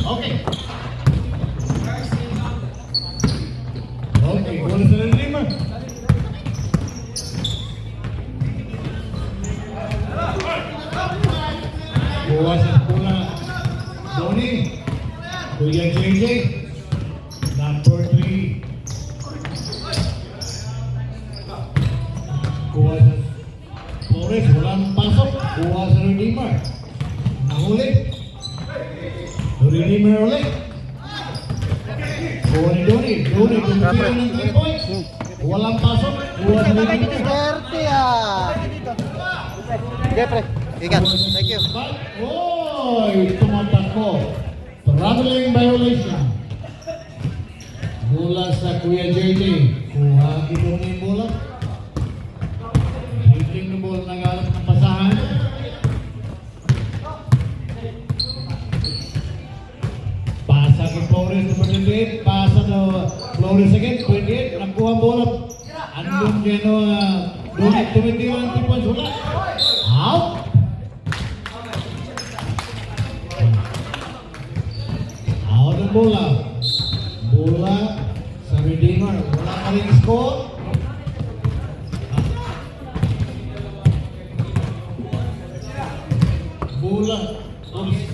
Okay. Okay, bola sa lima. Buwas ang bola. Donnie. Kuya JJ. Number 3. Buwas ang Flores. Walang pasok. Buwas ang Redeemer. Nahuli. Redeemer ulit. Donnie. Tumutira ng 3 points. Walang pasok. Buwas ang Redeemer. Swerte ah. Okay, pre. Ingat. Thank you. Oy, tumatakbo. Traveling violation. Bola sa Kuya JJ. Kuha ito na yung bola. Hitting the ball, nagalap ng pasahan. Pasa kay Flores, number 28. Pasa na Flores again, 28. Nakuha ang bola. Andun dyan tumitira ng 3 points. Wala. Out. Out ang bola. Bola sa Redeemer. Wala pa rin score. Bola. Okay.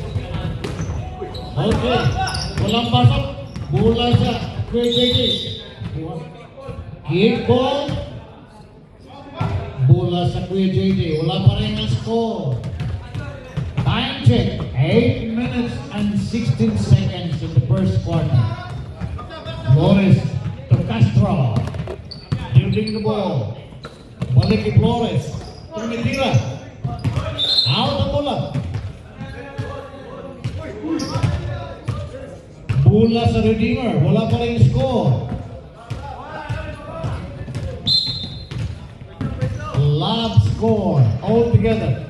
Walang pasok. Bola sa Kuya JJ. Kick ball. Bola sa Kuya JJ. Wala pa rin ang score. Time check. 8 minutes and 16 seconds in the first quarter. Flores to Castro. Holding the ball. Balik kay Flores. Tumitira. Out ang bola. Bola sa Redeemer. Wala pa rin score. Lab score all together.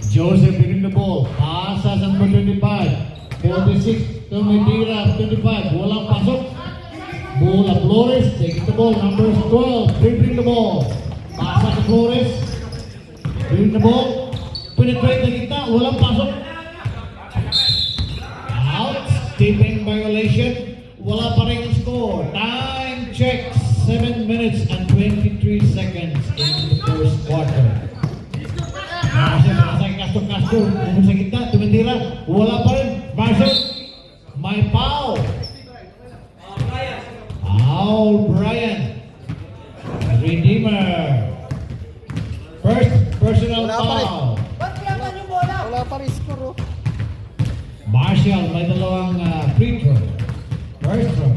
Joseph winning the ball. Pasa sa number 25. 46. Tumitira. 25. Walang pasok. Bola Flores. Taking the ball. Number 12. Dribbling the ball. Pasa sa Flores. Dribbling the ball. Penetrate na kita. Walang pasok. Out. Stepping violation. Wala pa rin score. Time check. 7 minutes and 23 seconds in the first quarter. Castro, umur sa gitna, tumitira, wala pa rin. Marshall, may foul. Foul, Brian. Redeemer. First personal foul. Wala pa rin score. Marshall, may dalawang free throw. First throw.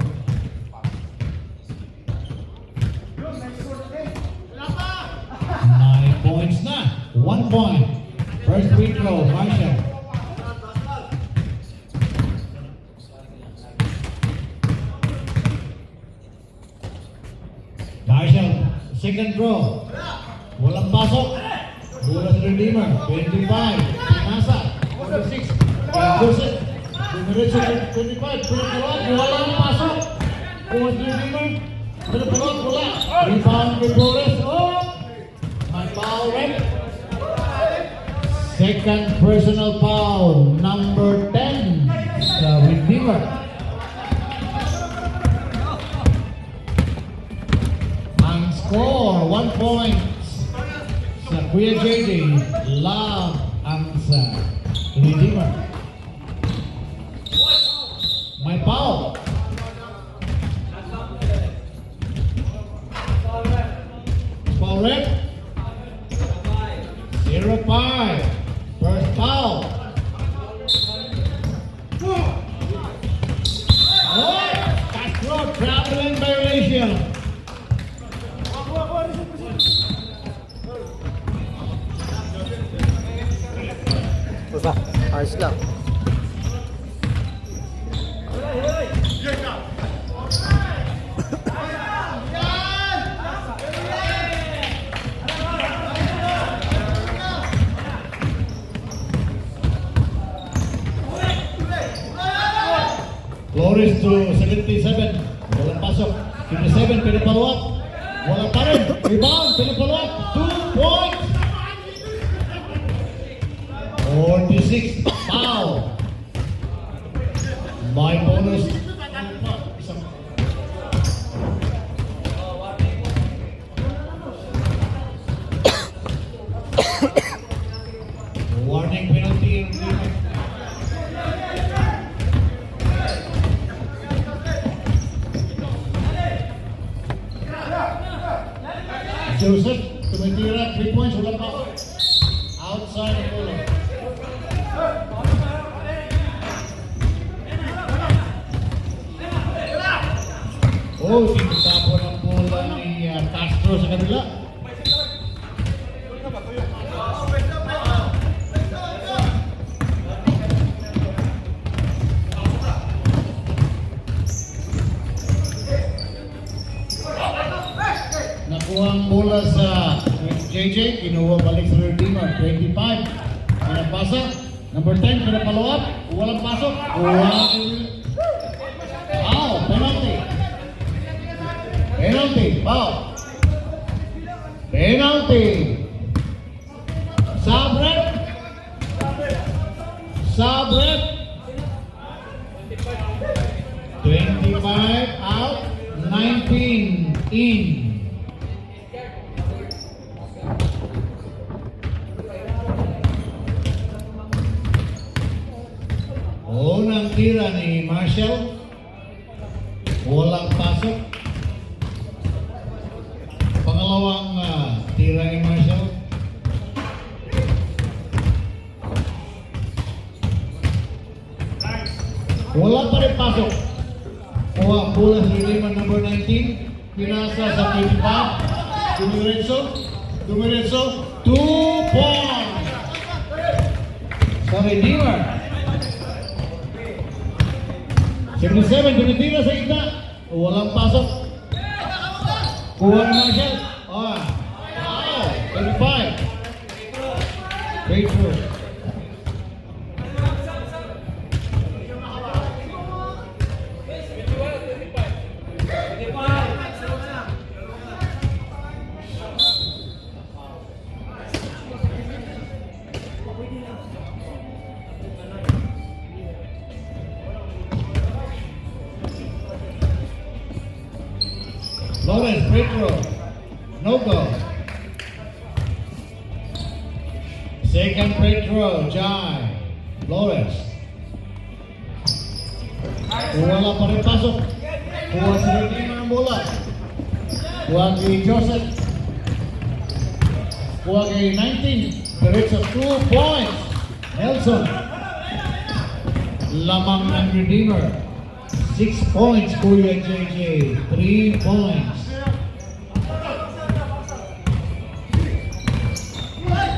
May points na. 1 point. First free throw, Marshall. Marshall, second throw. Walang pasok. Bola sa Redeemer. 25. Pinasa. 46. Joseph. Dumiretso 25. Pinapalot. Walang pasok. Bola sa Redeemer. Pinapalot. Wala. Rebound kay Flores. Oh! May foul red. Second personal foul, number 10, sa Redeemer. Ang score, 1 point sa Kuya JJ. Love ang sa Redeemer. May foul. Foul red. 0-5. First foul. Oh, Castro, traveling violation. Basta, ayos lang. Flores to 77. Walang pasok. 57, pinapaluat. Wala pa rin. Rebound, pinapaluat. 2 points. 46. Foul. By bonus. Warning penalty. Joseph, tumitira, 3 points, wala pa. Outside the goal. Oh, tinatapon ang bola ni Castro sa kanila. Nakuha ang bola sa JJ, kinuha balik sa Redeemer, 25. Pinapasa, number 10, pinapalo up, walang pasok. Penalty. Penalty, foul. Penalty. Sabrek. Sabrek. 25 out, 19 in. Unang tira ni Marshall. Walang pasok. Pangalawang tira ni Marshall. Wala pa rin pasok. Kuha ang bola sa Redeemer number 19. Pinasa sa 25. Dumiretso. 2 points. Sa Redeemer. 77, tumitira sa gitna. Walang pasok. Kuha ni Marshall. Wow, 35. Great throw. Lawrence, free throw. No go. Second free throw, Jai. Lawrence. Wala pa rin pasok. Kuha si Redeemer ang bola. Kuha kay Joseph. Kuha kay 19. Diretso 2 points. Nelson. Lamang ng Redeemer. 6 points, Kuya JJ. 3 points.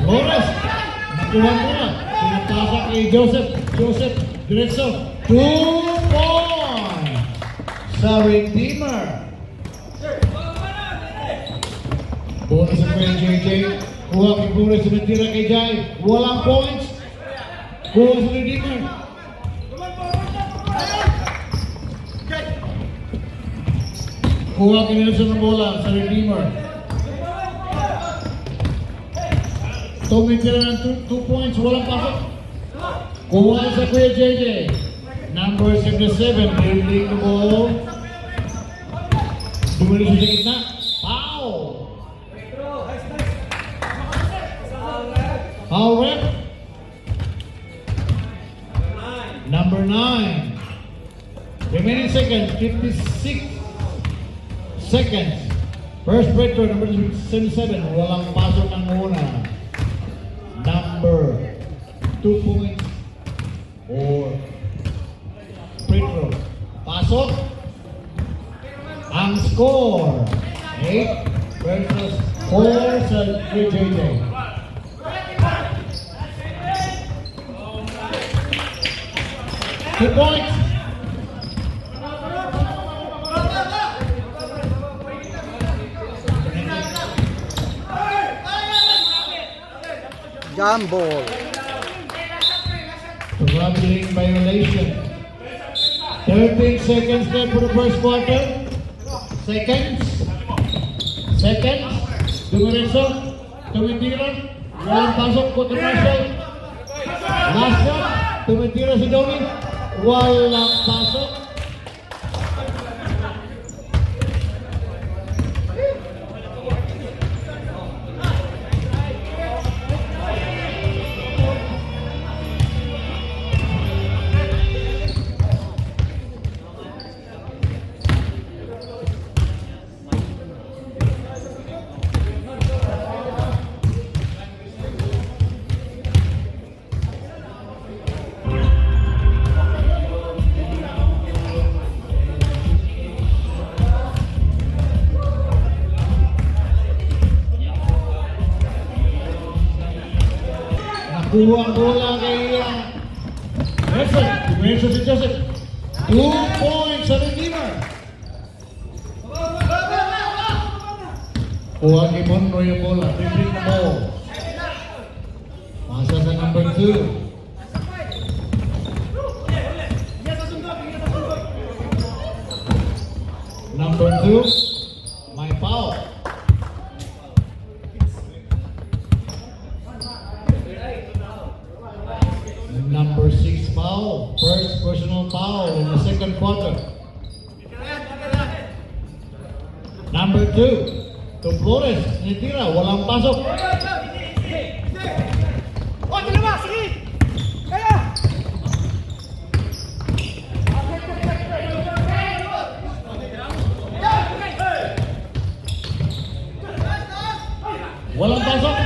Lawrence, nakuha mo na. Pinapasa kay Joseph. Joseph, diretso. 2 points sa Redeemer. Bonus sa kay JJ. Kuha kay Bonus, sumitira kay Jai. Walang points. Kuha sa Redeemer. Kuha kay Nelson ng bola sa Redeemer. Tumitira ng 2 points, walang pasok. Kuha sa Kuya JJ. Number 77, building the ball. Dumilis sa gitna. Foul! Foul rep. Number 9. Remaining seconds, 56 seconds. First free throw, number 77. Walang pasok ng muna. Number 2 points or free throw. Pasok. Ang score 8 versus 4 sa JJ. Two points. Jump ball. Traveling violation. 13 seconds left for the first quarter. Seconds. Dumiretso. Tumitira. Walang pasok. Kuha kay Marshall. Last shot. Tumitira si Donnie. Walang pasok. Nakuha ang bola kay Nelson. Dumiretso si Joseph. 2 points sa Redeemer. Kuha kay Monroe yung bola. Repeat the ball. Pasa sa number 2. Number 2, may foul. Number 6 foul. First personal foul in the second quarter. Number 2, to Flores. Nitira, walang pasok. Oh, dalawa, sige! Kaya! Walang pasok.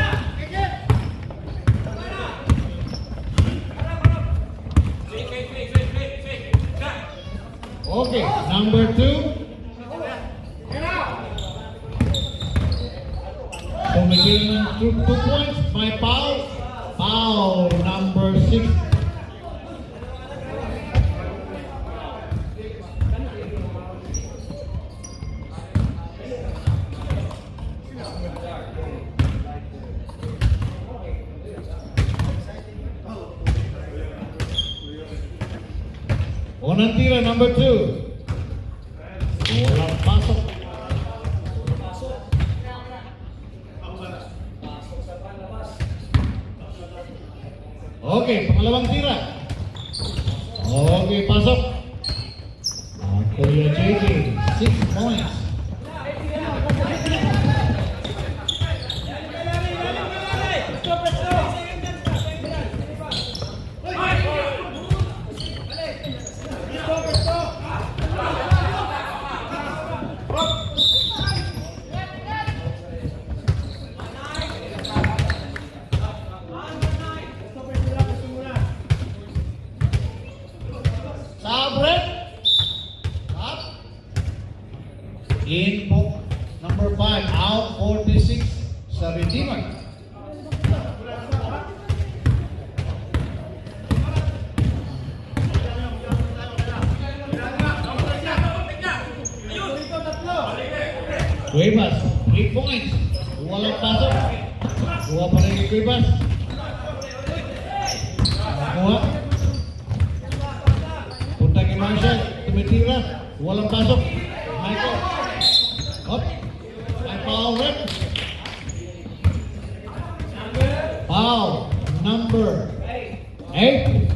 Okay, number 2. Tumitin 2 points by foul. Foul number 6. Unang tira, number 2. Walang pasok. Okay, pangalawang tira. Okay, pasok. Kuya JJ, 6 points. Sabret. Up. In book number 5, out 46 sa Redeemer. Cuevas, 3 points. Walang pasok. Kuha pa rin ni Cuevas. Kuha. Punta kay Marshall. Tumitira. Walang pasok. Michael. Up. May foul red. Foul number 8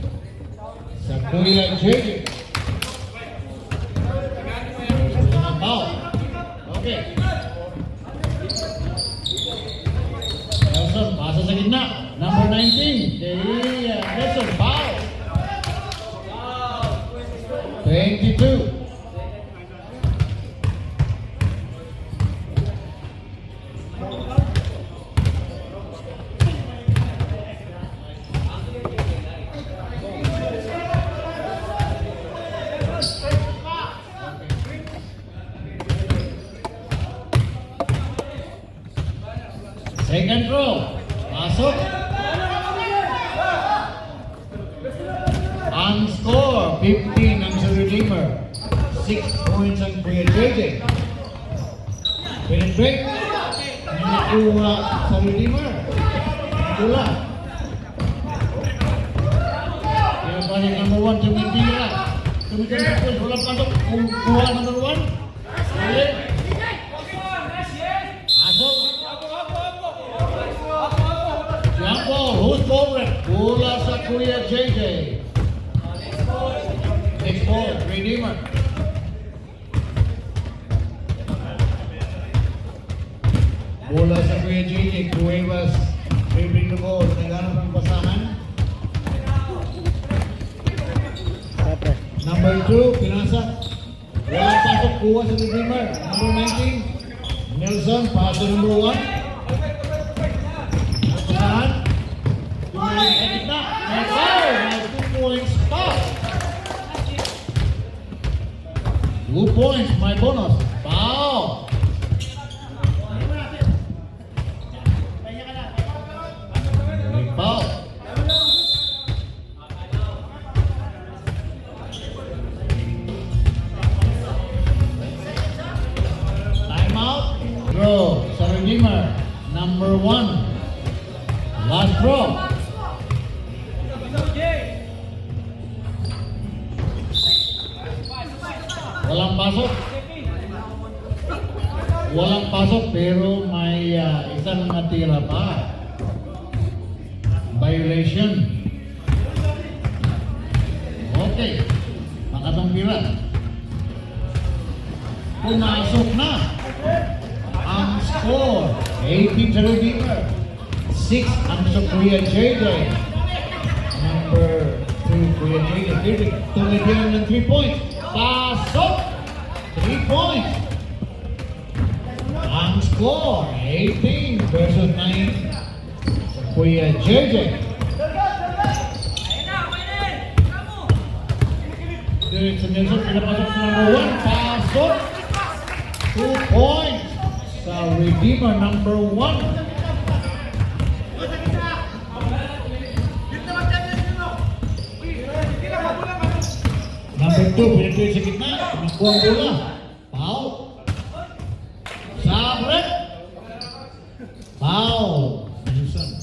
sa Kuya JJ. Foul. Okay. Nelson, pasa sa gitna. Number 19. Kay Nelson, foul. 22. Second row. Pasok. Ang score, 15 ang sa Redeemer. 6 points ang Kuya JJ. Pinag break. Nakuha sa Redeemer. Tula. Kaya balik number 1 tumitira. Tumitira po. Walang pasok. Kuha number 1. Ulit. Pasok. Jump ball. Who's forward? Bola sa Kuya JJ. ball, Redeemer. Bola sa Kuya JJ, Cuevas, dribbling the ball, naghanap ng basahan. Siyempre. Number 2, pinasa. Walang pasok, kuha sa Redeemer. Number 19, Nelson, paso number 1. Basahan. Tumaling sa gitna. May foul! May 2 points foul. 2 points, my bonus. Foul! Foul. Time out. Draw sa Redeemer. Number 1. Last draw. Walang pasok. Walang pasok pero may isang natira pa. Violation. Okay. Makatanggira. Pumasok na. Ang score. 18 sa Redeemer. 6 ang sa Kuya JJ. Number 2 Kuya JJ. Tumigil ng 3 points. Pasok. 3 points. Ang score. 18 versus 9. Kuya JJ. Diretso Nelson, pinapasok sa number 1. Pasok. 2 points sa Redeemer number 1. Number 2, pinatuloy sa gitna. Nakuha ang bola. Foul. Sabre. Foul. Nelson.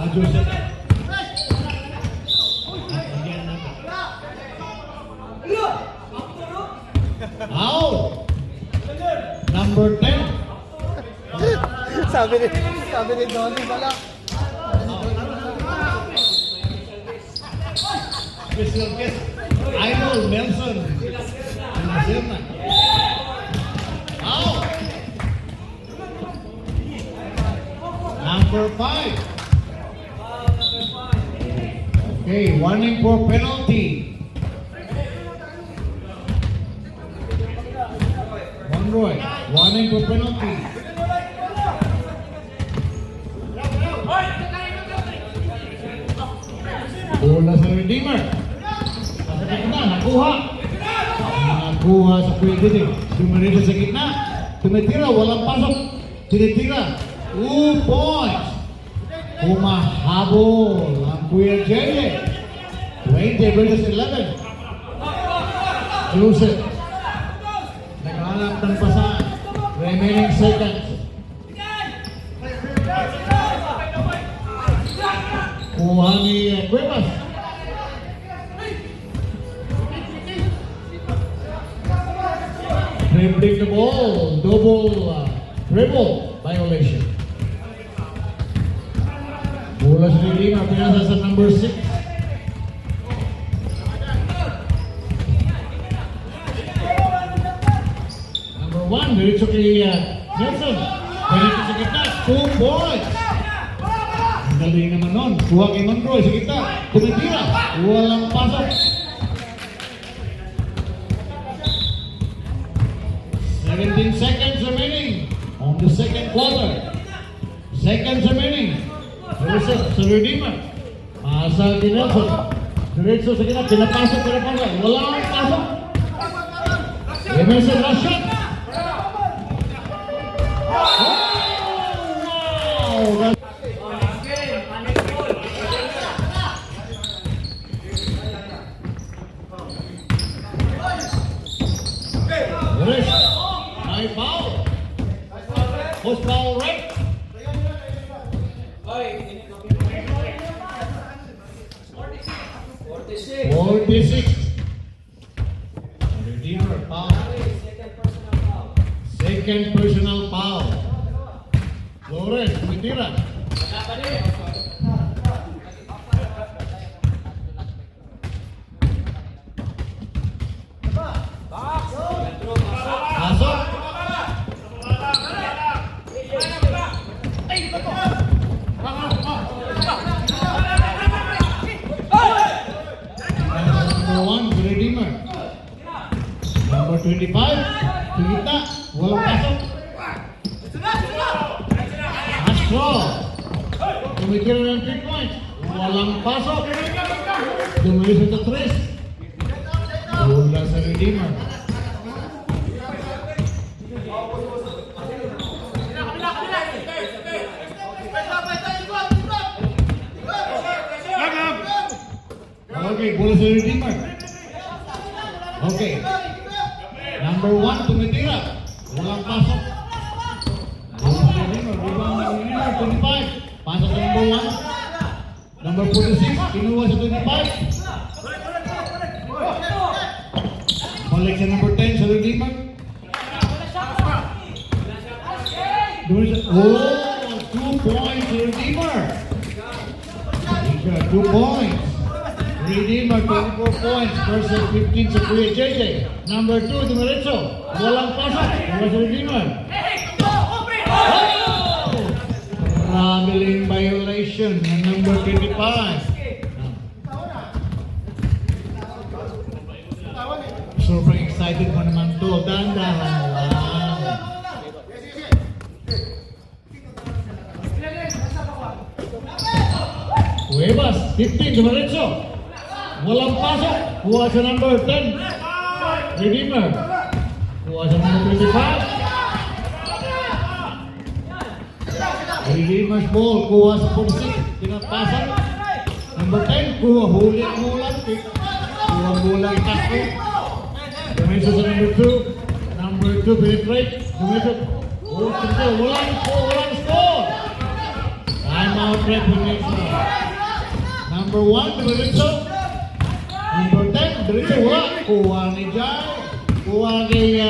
Joseph. Out. Number 10. sabi ni Donnie pala. Special guest. Idol Nelson. Out. Number 5. Okay, warning for penalty. Monroy, warning for penalty. Bola sa Redeemer. Sa gitna, nakuha. Nakuha sa Kuya Didi. Dumarito sa gitna. Tumitira, walang pasok. Tinitira. 2 points. Humahabol ang Kuya JJ. 20 versus 11. Joseph. Naghanap ng pasahan. Remaining seconds. Kuha ni Cuevas. Dribbling the ball. Double dribble violation. Bola sa Redeemer, pinasa sa number 6. Number 1, diretso kay Nelson. Diretso sa gitna, 2 points. Ang galing naman nun. Kuha kay Monroy sa gitna. Tumitira, walang pasok. 17 seconds remaining on the second quarter. Seconds remaining. Joseph sa Redeemer. Pasa kay Nelson. Diretso sa gitna, pinapasok. Walang pasok. Emerson last shot. Wow! Rest. May foul. Post foul right. 46. Redeemer foul. Second personal foul. Flores, tumitira. Pasok. Number 1, the Redeemer. Number 25, Tulita, walang pasok. Castro, tumitira ng 3 points, walang pasok. Dumalis ito 3. Bola sa Redeemer. Okay, bola sa Redeemer. Okay. Number 1, tumitira. Walang pasok. Bola sa Redeemer. Rebound ng Redeemer, 25. Pasok sa number 1. Number 46, kinuha sa 25. Balik sa number 10 sa Redeemer. Oh, 2 points sa Redeemer. He's got 2 points. Redeemer, 24 points versus 15 sa Kuya JJ. Number 2, Dumaretso. Walang pasok. Wala sa Redeemer. Oh! Traveling violation ng number 25. Super excited mo naman to. Dahan-dahan lang. Cuevas, 15, Dumaretso. Walang pasok. Kuha sa number 10. Redeemer. Kuha sa number 25. Redeemer's ball. Kuha sa 46. Pinapasan. Number 10. Kuha. Huli ang mulan. Kuha ang mulan. Castro. Dumaretso sa number 2. Number 2. Penetrate. Dumaretso. Walang score. Time out rep. Number 1. Dumaretso. Number 10, Diretso, wala. Kuha ni Jai. Kuha kay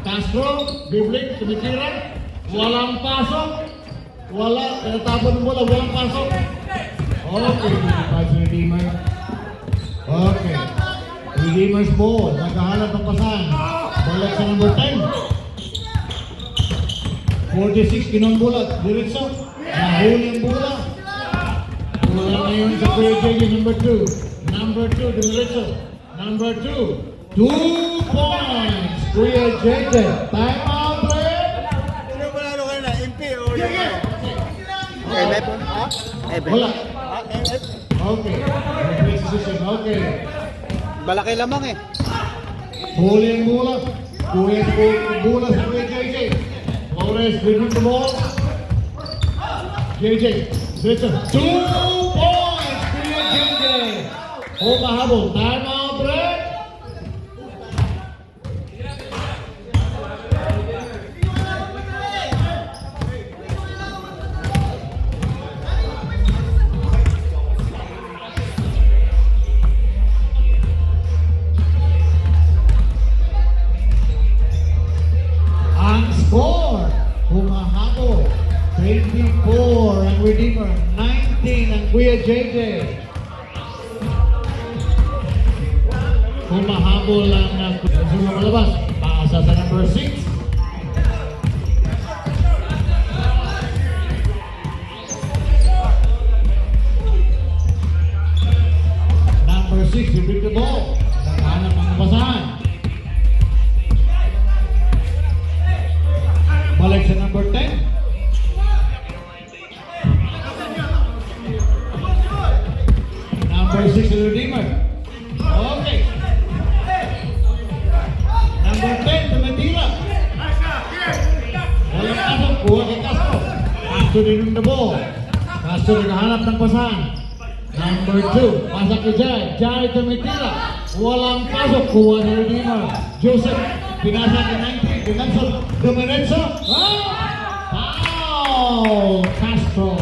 Castro, Biblik, tumitira. Walang pasok. Wala, tinatapon ng bola, walang pasok. Okay, pass Redeemer. Okay. Redeemer's ball, naghahanap ng pasan. Balik sa number 10. 46, kinambulat. Diretso, nahuli ang bola. Wala na yun sa Kuya JJ, number 2. Number 2, Dumaretso. Number 2. 2 points, Kuya JJ. Time out, player. Sino panalo kayo na? MP o MF? Wala. MF? Okay. Replace position. Okay. Balaki lamang eh. Huli ang bola. Kuya bola sa Kuya JJ. Flores, dribbling the ball. JJ. Diretso. 2 points, Kuya JJ. Humahabol. Time out, break. Ang score, humahabol. 24 ang Redeemer, 19 ang Kuya JJ. Humahabol ang malabas. Paasa sa number 6. Number 6, you bring the ball. Naghanap ang basahan. Balik sa number 10. Number 6 ang Redeemer. Okay. Number 10, tumitira. Walang pasok, kuha kay Castro. Castro din the ball. Castro naghahanap ng pasan. Number 2, pasak kay Jai. Jai tumitira. Walang pasok, kuha ni Redeemer. Joseph, pinasa kay 19. Dumaretso. Foul! Castro.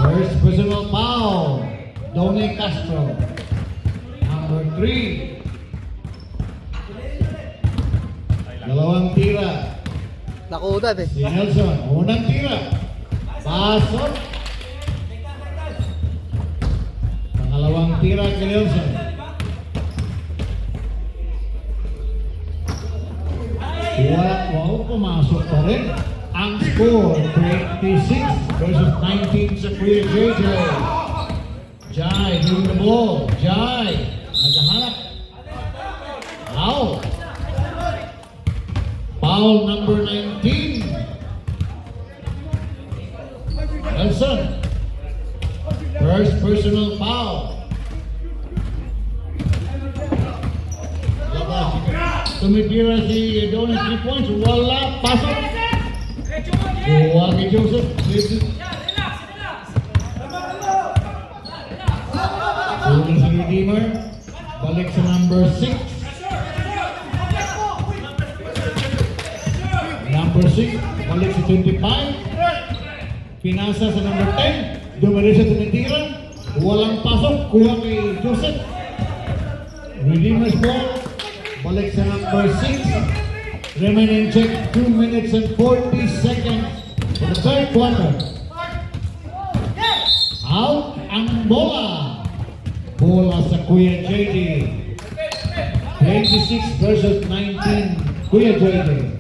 First personal foul. Donnie Castro. Number 3. Pangalawang tira. Nakunan eh. Si Nelson. Unang tira. Pasok. Pangalawang tira kay Nelson. Wow, pumasok pa rin. Ang score, 26 versus 19 sa Kuya JJ. Jai doing the ball. Jai, naghahanap. Foul. Foul number 19. Nelson. First personal foul. Tumitira si Donald 3 points. Wala. Pasok. Kuha kay Joseph. Tuloy si Redeemer. Balik sa number 6. Number 6. Balik sa 25. Pinasa sa number 10. Dumali sa tumitira. Walang pasok. Kuha kay Joseph. Redeemer's ball. Balik sa number 6. Remaining check 2 minutes and 40 seconds for the third quarter. Out ang bola. Bola sa Kuya JD. 26 versus 19. Kuya JD.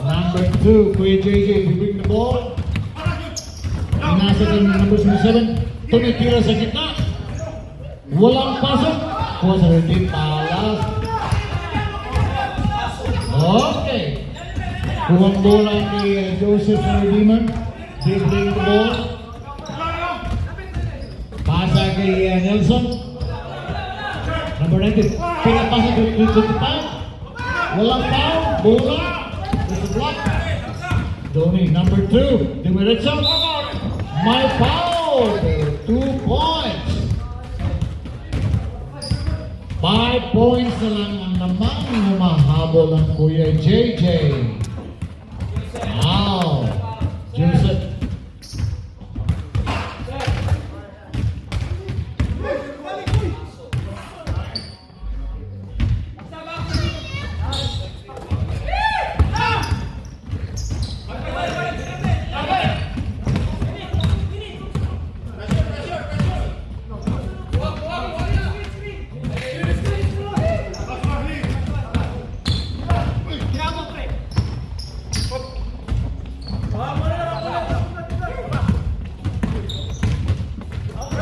Number 2, Kuya JD. We bring the ball. Nasa ng number 7. Tumitira sa gitna. Walang pasok. Kuha sa redeem. Palas. Okay. Kuhang bola ni Joseph sa Redeemer. Dribbling the ball. Pasa kay Nelson. Number 19. Pinapasa kay 25. Walang foul. Bola. There's a block. Donnie, number 2. Dimiretso. My foul. 2 points. 5 points na lang ang namang humahabol ang Kuya JJ. Wow! Joseph.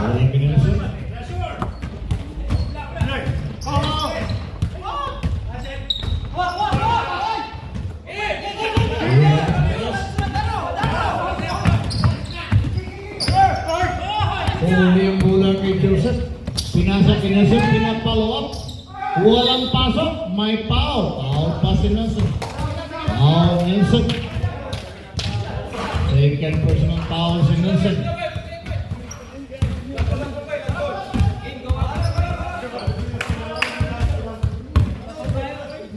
Balik kay Nelson. Huli ang bola kay Joseph. Pinasa kay Nelson, pinapollow up. Walang pasok, may foul. Foul pa si Nelson. Foul Nelson. Second personal foul si Nelson.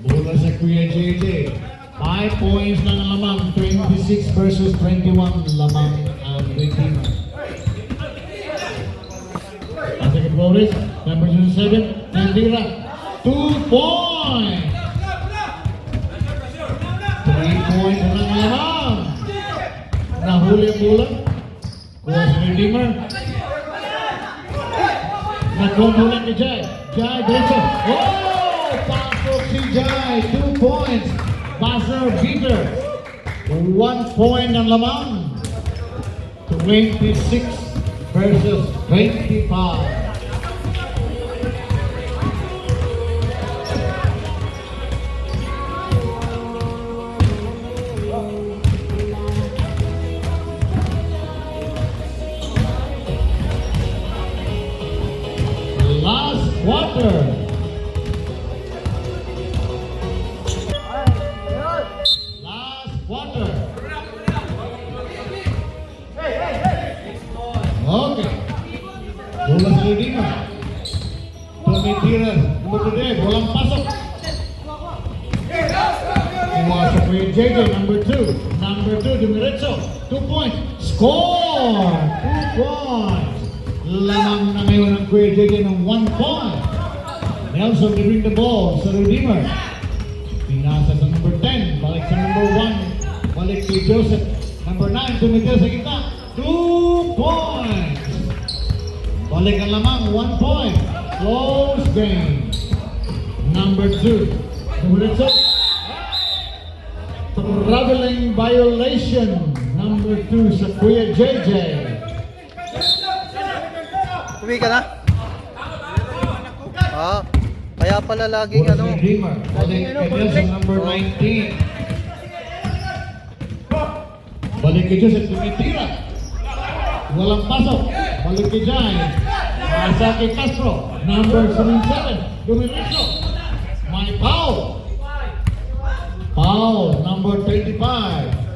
Bola sa Kuya JJ. 5 points na ang lamang. 26 versus 21 lamang ang Redeemer. Pasa kay Flores. Number 7. Nandira. 2 points. 3 points na ang lamang. Nahuli ang bola. Kuha sa Redeemer. Nagkontulan kay Jai. Jai, diretso. Oh! Pasok si Jai. 2 points. Buzzer beater. 1 point ang lamang. 26 versus 25. Last quarter. Last quarter. Okay. Bola sa Redeemer. Tumitira. Tumutulog. Walang pasok. Kuha sa Kuya JJ. Number 2. Number 2. Dumiretso. 2 points. Score! 2 points. Lamang na ngayon ang Kuya JJ ng 1 point. Nelson to bring the ball sa Redeemer. Pinasa sa number Balik kay Joseph. Number 9, tumitil sa gitna. 2 points. Balik ang lamang, 1 point. Close game. Number 2. Tumitil. Traveling violation. Number 2 sa Kuya JJ. Uwi ka na? Ah, kaya pala laging Bonus ano. redeemer. Balik kay Nelson, number 19. Balik kay Joseph, tumitira. Walang pasok. Balik kay Jai. Asa kay Castro. Number 77. Dumiretso. May foul. Foul, number 25.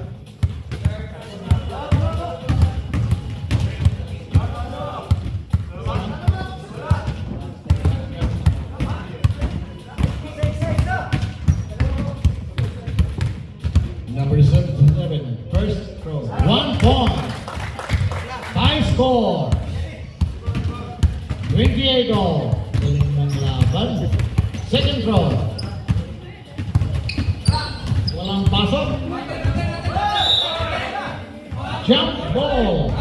Number 77, first throw. 1 point. Tie score. 28 all. Galing ng laban. Second throw. Walang pasok. Jump ball.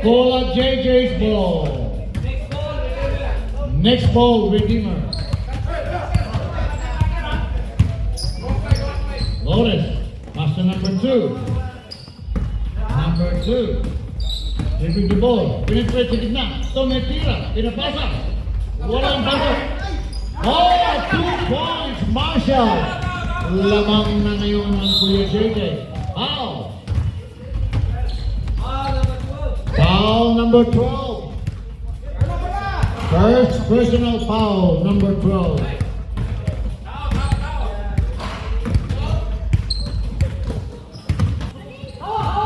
Cola JJ's ball. Next ball, Redeemer. Lotus, pass to number 2. Number 2. Dribbling the ball. Penetrate sa gitna. Tumitira. Pinapasa. Walang pasok. Oh, 2 points, Marshall. Lamang na ngayon ng Kuya JJ. Foul. Foul number 12. First personal foul, number 12.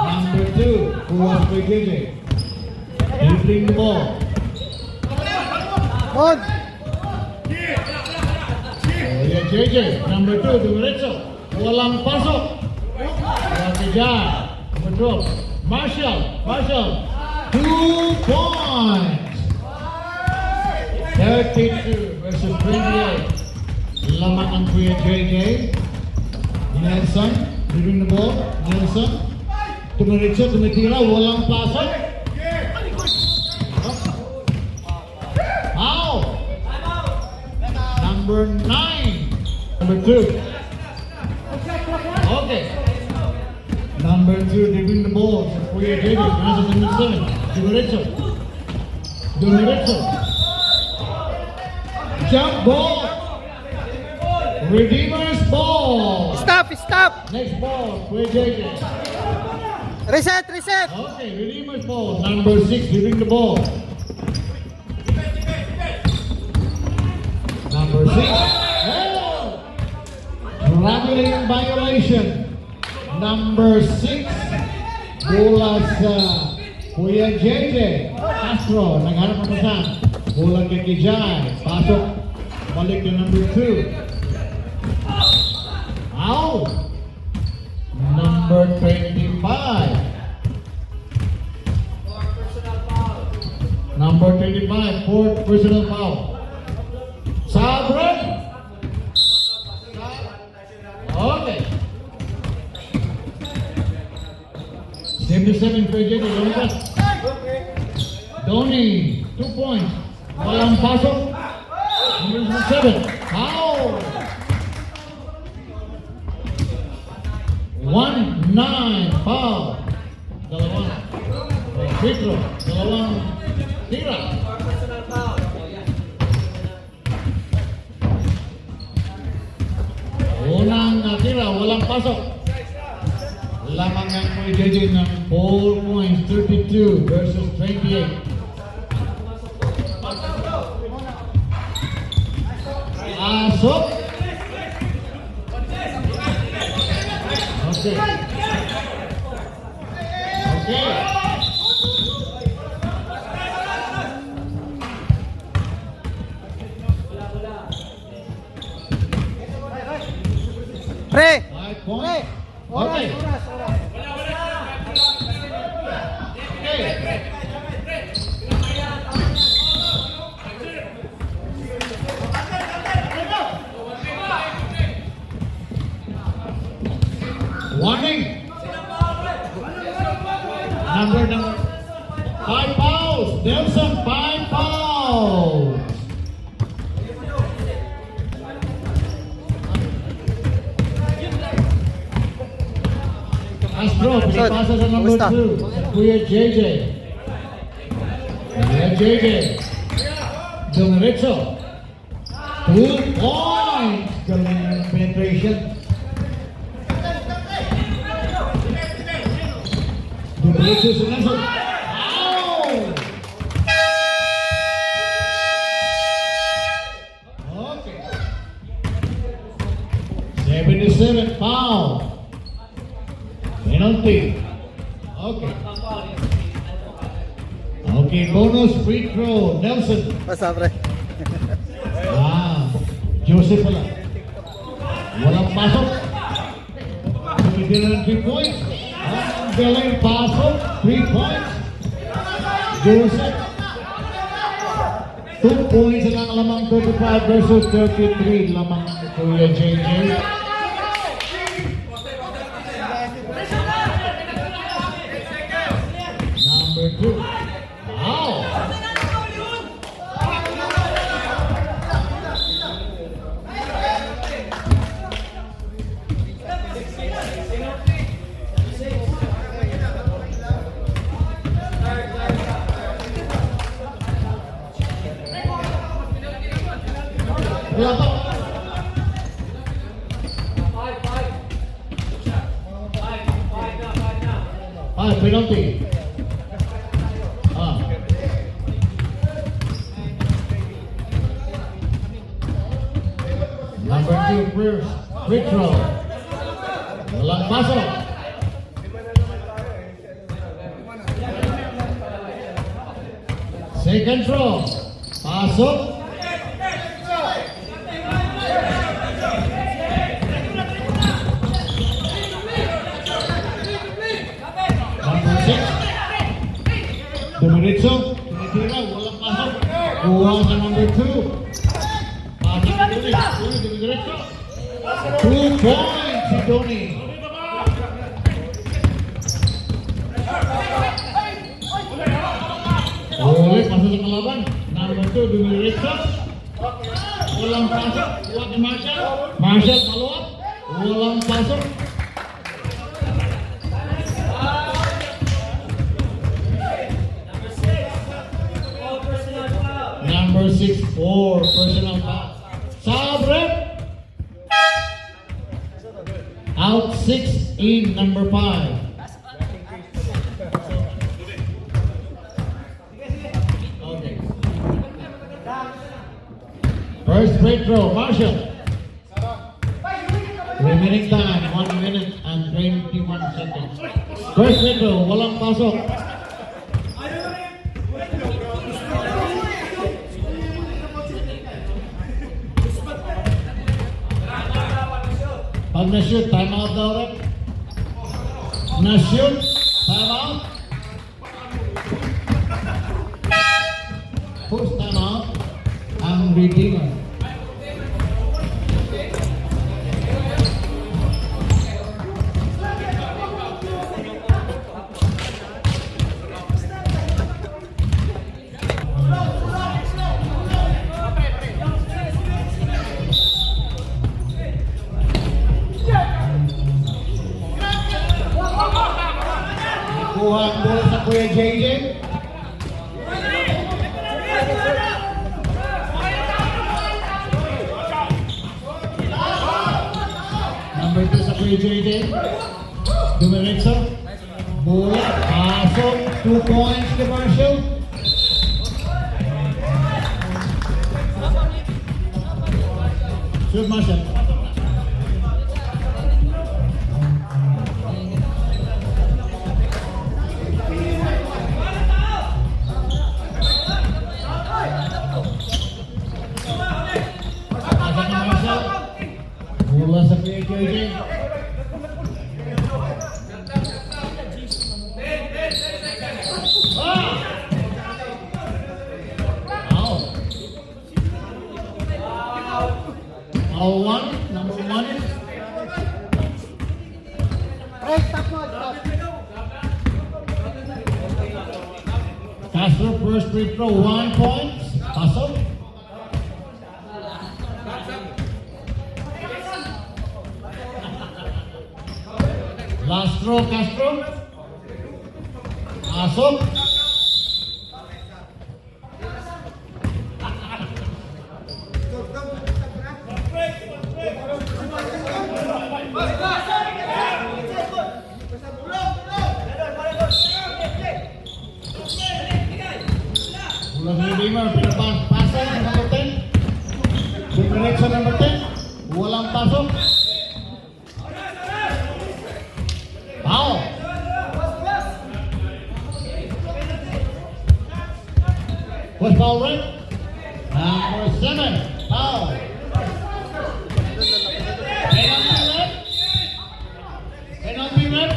Number 2, who was Kuya JJ. Dribbling the ball. On! Kuya JJ, number 2, Dumiretso. Walang pasok. Walang Jan. Number 12. Marshall. 2 points. 32 versus 28. Lamang ang Kuya JJ. Nelson, dribbling the ball. Nelson. Dumiretso, tumitira. Walang pasok. Out. Number 9. Number 2. Okay. Number 2, dribbling the ball. Sa Kuya JJ. Nasa number 7. Dumiretso. Jump ball. Redeemer's ball. Stop! Next ball, Kuya JJ. Reset! Okay, Redeemer's ball. Number 6, dribbling the ball. Number 6. Oh! Traveling violation. Number 6. Bola sa Kuya JJ. Castro, naghanap ng pasan. Bola kay Kijay. Pasok. Balik kay number 2. Out. Number 25. Number 25, fourth personal foul. Sabran. Okay. 77 for JJ. Lumabas. Donnie, 2 points. Walang pasok. Number 7. Foul. 1-9 foul. Dalawang free throw. Dalawang tira. Unang tira, walang pasok. Lamang ang Kuya JJ ng 4 points, 32 versus 28. Pasok. Okay. Pre! 5 points. Okay. Okay. Castro, pinipasa sa number Kumusta? 2. Kuya JJ. Kuya JJ. Dumiretso. 2 points. Galing ng penetration. Dumiretso sa Nelson. Ow! Okay. 77 foul. Penalty. Okay. Okay, bonus free throw. Nelson. Basta, pre. Joseph pala. Walang pasok. Tumigil ng 3 points. Ang galing pasok. 3 points. Joseph. 2 points ang lamang 35 versus 33 lamang Kuya JJ. Number 2. Wow! Wala pa. Penalty. Number 2, first free throw. Walang pasok. Second throw. Pasok. Number 6. Dumiretso. Tinitira. Walang pasok. Kuha sa number 2. Dumiretso. 2 points si Donnie. Ulit, pasok sa kalaban. Number 2, dumiretso. Walang pasok. Kuha kay Marshall. Marshall, follow up. Walang pasok. Number 6, 4 personal foul. Sabre. Out 6 in number 5. Okay. First free throw, Marshall. Remaining time, 1 minute and 21 seconds. First free throw, walang pasok. Pag na-shoot, time out daw rin. Na-shoot, time out. Post time out. Ang Redeemer. Kuha ang bola sa Kuya JJ. Number 2 sa Kuya JJ. Dumiretso. Bola. Pasok. 2 points to Marshall. Shoot Marshall. Bola sa Kuya JJ. All one, number 1. Castro, first free throw, 1 point. Pasok. Lastro Castro. Asok. Ulang Redeemer, pinapasa ng number 10. Dumiretso number 10. Walang pasok. Foul. Was foul red? Number 7. Foul. Penalty red. Penalty red.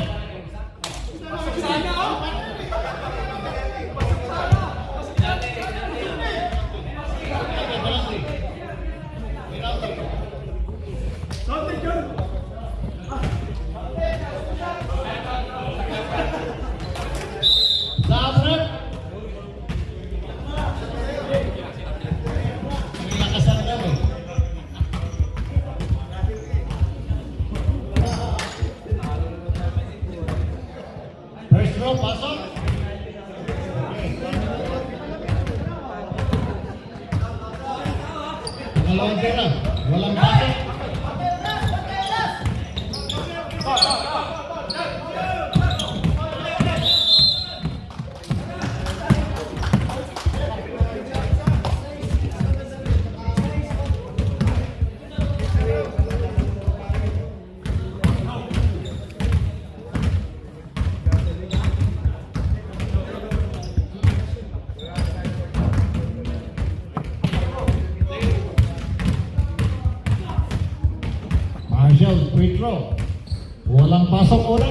Sabret. May lakasan daw eh. First row, pasok. Pangalawang tira, walang pasok. Marshall, free throw. Walang pasok ora.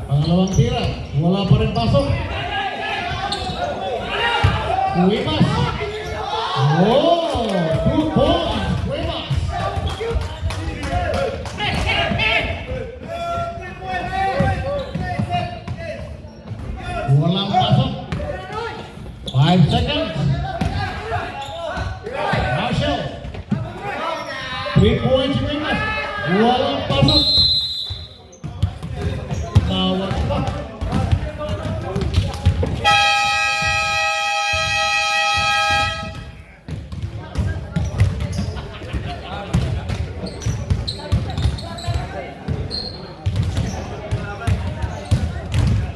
Pangalawang tira, wala pa rin pasok. Cuevas. Oh, 2 points, Cuevas. Walang pasok. 5 seconds.